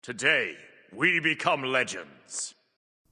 Today, we become legends.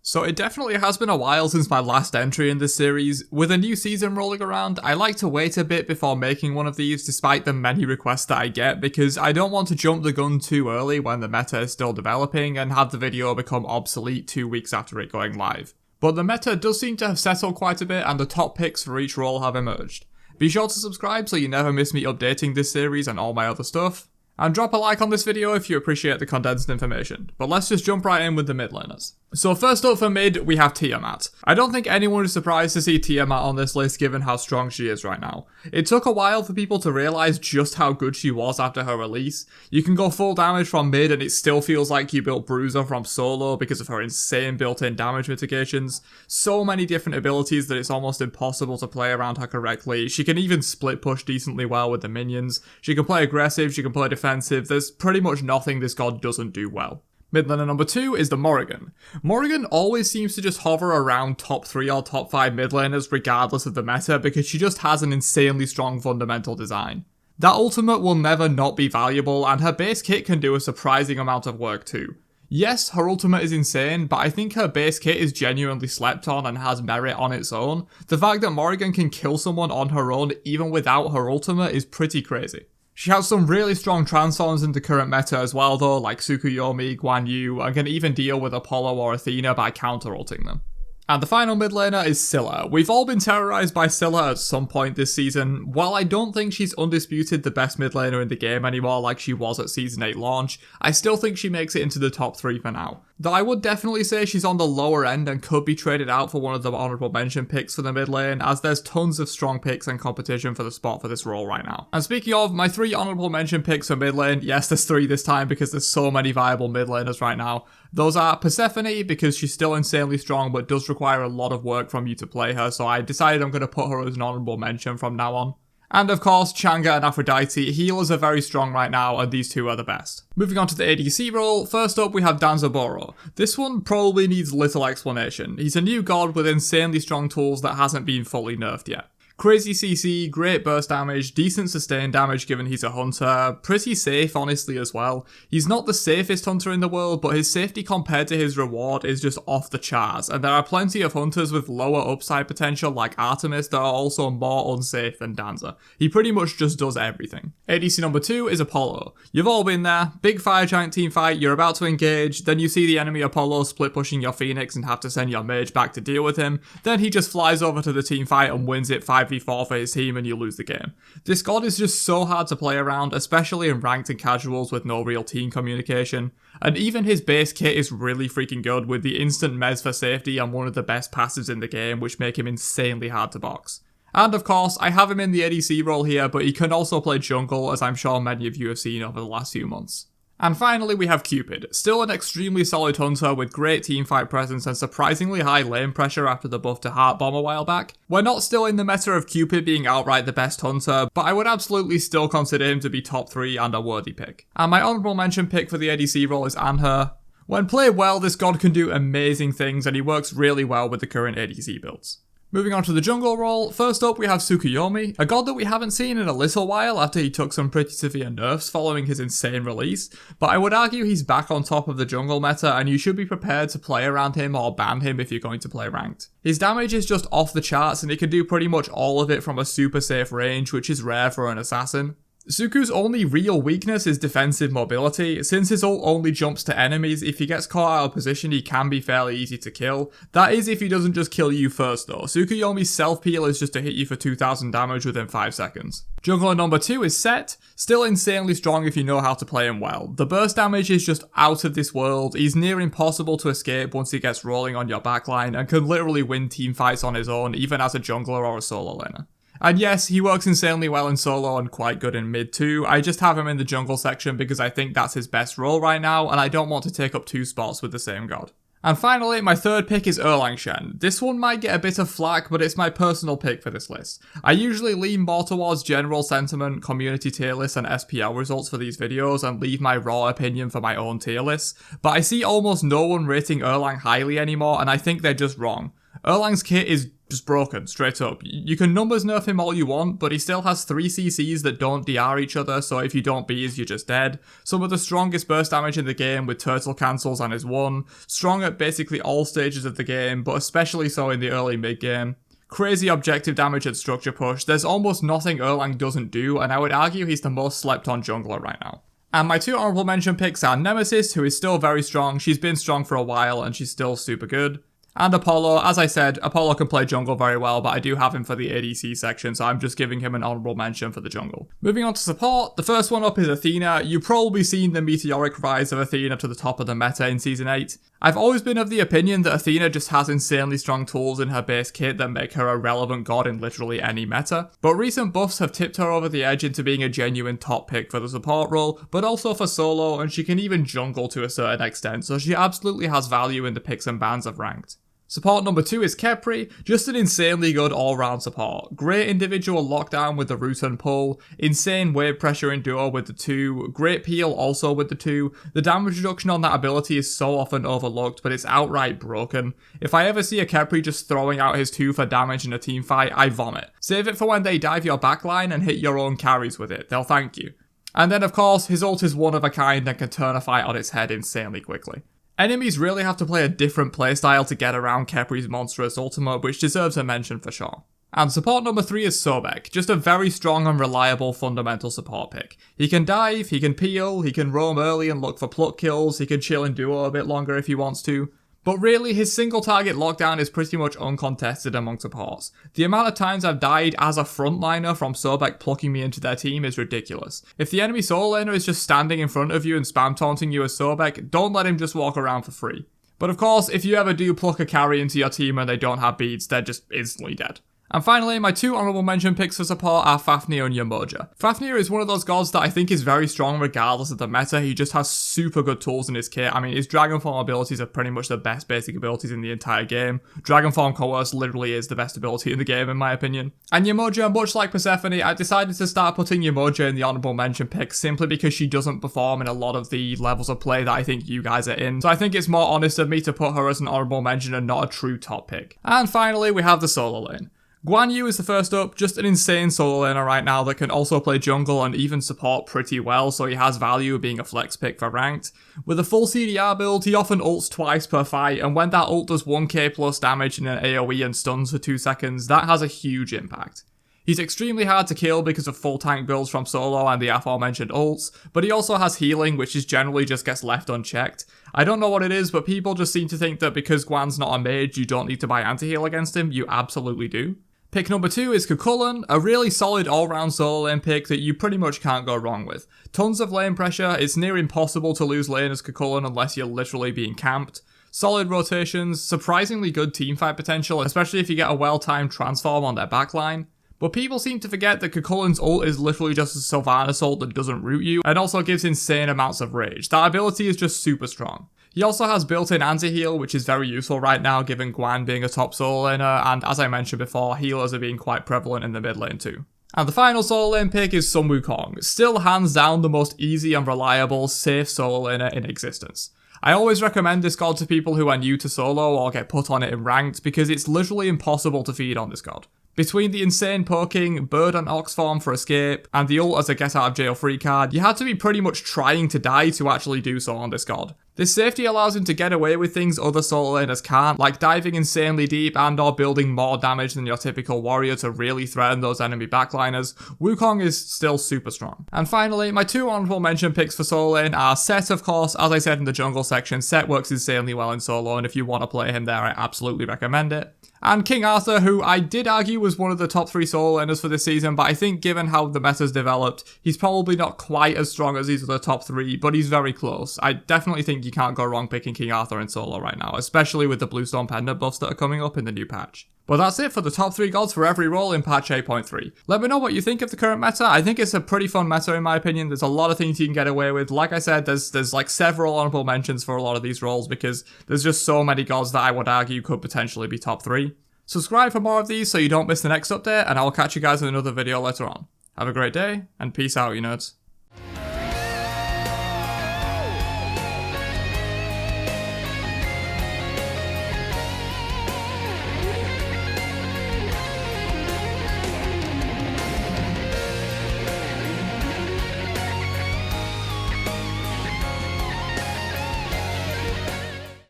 So it definitely has been a while since my last entry in this series. With a new season rolling around, I like to wait a bit before making one of these despite the many requests that I get, because I don't want to jump the gun too early when the meta is still developing and have the video become obsolete 2 weeks after it going live. But the meta does seem to have settled quite a bit and the top picks for each role have emerged. Be sure to subscribe so you never miss me updating this series and all my other stuff. And drop a like on this video if you appreciate the condensed information. But let's just jump right in with the mid laners. So first up for mid, we have Tiamat. I don't think anyone is surprised to see Tiamat on this list given how strong she is right now. It took a while for people to realise just how good she was after her release. You can go full damage from mid and it still feels like you built Bruiser from solo because of her insane built-in damage mitigations. So many different abilities that it's almost impossible to play around her correctly. She can even split push decently well with the minions. She can play aggressive, she can play defensive. There's pretty much nothing this god doesn't do well. Mid laner number 2 is the Morrigan. Morrigan always seems to just hover around top 3 or top 5 mid laners regardless of the meta because she just has an insanely strong fundamental design. That ultimate will never not be valuable and her base kit can do a surprising amount of work too. Yes, her ultimate is insane, but I think her base kit is genuinely slept on and has merit on its own. The fact that Morrigan can kill someone on her own even without her ultimate is pretty crazy. She has some really strong transforms in the current meta as well though, like Tsukuyomi, Guan Yu, and can even deal with Apollo or Athena by counter-ulting them. And the final mid laner is Scylla. We've all been terrorized by Scylla at some point this season. While I don't think she's undisputed the best mid laner in the game anymore like she was at Season 8 launch, I still think she makes it into the top 3 for now. Though I would definitely say she's on the lower end and could be traded out for one of the honourable mention picks for the mid lane, as there's tons of strong picks and competition for the spot for this role right now. And speaking of, my 3 honourable mention picks for mid lane, yes there's 3 this time because there's so many viable mid laners right now. Those are Persephone, because she's still insanely strong but does require a lot of work from you to play her, so I decided I'm going to put her as an honourable mention from now on. And of course, Chang'e and Aphrodite. Healers are very strong right now, and these two are the best. Moving on to the ADC role, first up we have Danzaburou. This one probably needs little explanation. He's a new god with insanely strong tools that hasn't been fully nerfed yet. Crazy CC, great burst damage, decent sustained damage given he's a hunter, pretty safe honestly as well. He's not the safest hunter in the world, but his safety compared to his reward is just off the charts, and there are plenty of hunters with lower upside potential like Artemis that are also more unsafe than Danza. He pretty much just does everything. ADC number 2 is Apollo. You've all been there, big fire giant team fight, you're about to engage, then you see the enemy Apollo split pushing your Phoenix and have to send your mage back to deal with him, then he just flies over to the team fight and wins it 5v4 for his team and you lose the game. This god is just so hard to play around, especially in ranked and casuals with no real team communication. And even his base kit is really freaking good with the instant mez for safety and one of the best passives in the game, which make him insanely hard to box. And of course, I have him in the ADC role here, but he can also play jungle, as I'm sure many of you have seen over the last few months. And finally we have Cupid, still an extremely solid hunter with great teamfight presence and surprisingly high lane pressure after the buff to Heart Bomb a while back. We're not still in the meta of Cupid being outright the best hunter, but I would absolutely still consider him to be top 3 and a worthy pick. And my honourable mention pick for the ADC role is Anhur. When played well, this god can do amazing things and he works really well with the current ADC builds. Moving on to the jungle role, first up we have Tsukuyomi, a god that we haven't seen in a little while after he took some pretty severe nerfs following his insane release, but I would argue he's back on top of the jungle meta and you should be prepared to play around him or ban him if you're going to play ranked. His damage is just off the charts and he can do pretty much all of it from a super safe range, which is rare for an assassin. Suku's only real weakness is defensive mobility. Since his ult only jumps to enemies, if he gets caught out of position he can be fairly easy to kill. That is if he doesn't just kill you first though. Tsukuyomi's self-peel is just to hit you for 2000 damage within 5 seconds. Jungler number 2 is Set, still insanely strong if you know how to play him well. The burst damage is just out of this world, he's near impossible to escape once he gets rolling on your backline and can literally win team fights on his own even as a jungler or a solo laner. And yes, he works insanely well in solo and quite good in mid too. I just have him in the jungle section because I think that's his best role right now and I don't want to take up 2 spots with the same god. And finally, my third pick is Erlang Shen. This one might get a bit of flack, but it's my personal pick for this list. I usually lean more towards general sentiment, community tier lists and SPL results for these videos and leave my raw opinion for my own tier lists, but I see almost no one rating Erlang highly anymore and I think they're just wrong. Erlang's kit is just broken, straight up. You can numbers nerf him all you want, but he still has 3 CCs that don't DR each other, so if you don't bees, you're just dead. Some of the strongest burst damage in the game with turtle cancels and his 1. Strong at basically all stages of the game, but especially so in the early mid game. Crazy objective damage and structure push. There's almost nothing Erlang doesn't do, and I would argue he's the most slept on jungler right now. And my 2 honorable mention picks are Nemesis, who is still very strong. She's been strong for a while, and she's still super good. And Apollo, as I said, Apollo can play jungle very well, but I do have him for the ADC section, so I'm just giving him an honorable mention for the jungle. Moving on to support, the first one up is Athena. You've probably seen the meteoric rise of Athena to the top of the meta in Season 8. I've always been of the opinion that Athena just has insanely strong tools in her base kit that make her a relevant god in literally any meta, but recent buffs have tipped her over the edge into being a genuine top pick for the support role, but also for solo, and she can even jungle to a certain extent, so she absolutely has value in the picks and bans of ranked. Support number 2 is Khepri, just an insanely good all-round support. Great individual lockdown with the root and pull, insane wave pressure in duo with the 2, great peel also with the 2. The damage reduction on that ability is so often overlooked, but it's outright broken. If I ever see a Khepri just throwing out his 2 for damage in a team fight, I vomit. Save it for when they dive your backline and hit your own carries with it, they'll thank you. And then of course, his ult is one of a kind and can turn a fight on its head insanely quickly. Enemies really have to play a different playstyle to get around Khepri's monstrous ultimate, which deserves a mention for sure. And support number 3 is Sobek, just a very strong and reliable fundamental support pick. He can dive, he can peel, he can roam early and look for pluck kills, he can chill in duo a bit longer if he wants to. But really, his single target lockdown is pretty much uncontested among supports. The amount of times I've died as a frontliner from Sobek plucking me into their team is ridiculous. If the enemy solo laner is just standing in front of you and spam taunting you as Sobek, don't let him just walk around for free. But of course, if you ever do pluck a carry into your team and they don't have beads, they're just instantly dead. And finally, my 2 honorable mention picks for support are Fafnir and Yamoja. Fafnir is one of those gods that I think is very strong regardless of the meta. He just has super good tools in his kit. I mean, his Dragon Form abilities are pretty much the best basic abilities in the entire game. Dragon Form Coerce literally is the best ability in the game in my opinion. And Yamoja, much like Persephone, I decided to start putting Yamoja in the honorable mention picks simply because she doesn't perform in a lot of the levels of play that I think you guys are in. So I think it's more honest of me to put her as an honorable mention and not a true top pick. And finally, we have the solo lane. Guan Yu is the first up, just an insane solo laner right now that can also play jungle and even support pretty well, so he has value being a flex pick for ranked. With a full CDR build, he often ults twice per fight, and when that ult does 1k plus damage in an AoE and stuns for 2 seconds, that has a huge impact. He's extremely hard to kill because of full tank builds from solo and the aforementioned ults, but he also has healing, which is generally just gets left unchecked. I don't know what it is, but people just seem to think that because Guan's not a mage, you don't need to buy anti-heal against him. You absolutely do. Pick number 2 is Kukulkan, a really solid all-round solo lane pick that you pretty much can't go wrong with. Tons of lane pressure, it's near impossible to lose lane as Kukulkan unless you're literally being camped. Solid rotations, surprisingly good teamfight potential, especially if you get a well-timed transform on their backline. But people seem to forget that Kukulkan's ult is literally just a Sylvanas ult that doesn't root you, and also gives insane amounts of rage. That ability is just super strong. He also has built-in anti-heal, which is very useful right now given Guan being a top solo laner, and as I mentioned before, healers are being quite prevalent in the mid lane too. And the final solo lane pick is Sun Wukong, still hands down the most easy and reliable, safe solo laner in existence. I always recommend this god to people who are new to solo or get put on it in ranked because it's literally impossible to feed on this god. Between the insane poking, bird and ox form for escape, and the ult as a get out of jail free card, you had to be pretty much trying to die to actually do so on this god. This safety allows him to get away with things other solo laners can't, like diving insanely deep and or building more damage than your typical warrior to really threaten those enemy backliners. Wukong is still super strong. And finally, my 2 honorable mention picks for solo lane are Set, of course. As I said in the jungle section, Set works insanely well in solo, and if you want to play him there, I absolutely recommend it. And King Arthur, who I did argue was one of the top 3 solo laners for this season, but I think given how the meta's developed, he's probably not quite as strong as these other top 3, but he's very close. I definitely think you can't go wrong picking King Arthur in solo right now, especially with the Bluestone Pendant buffs that are coming up in the new patch. But that's it for the top 3 gods for every role in patch 8.3. Let me know what you think of the current meta. I think it's a pretty fun meta in my opinion. There's a lot of things you can get away with. Like I said, there's like several honorable mentions for a lot of these roles because there's just so many gods that I would argue could potentially be top 3. Subscribe for more of these so you don't miss the next update, and I will catch you guys in another video later on. Have a great day, and peace out, you nerds.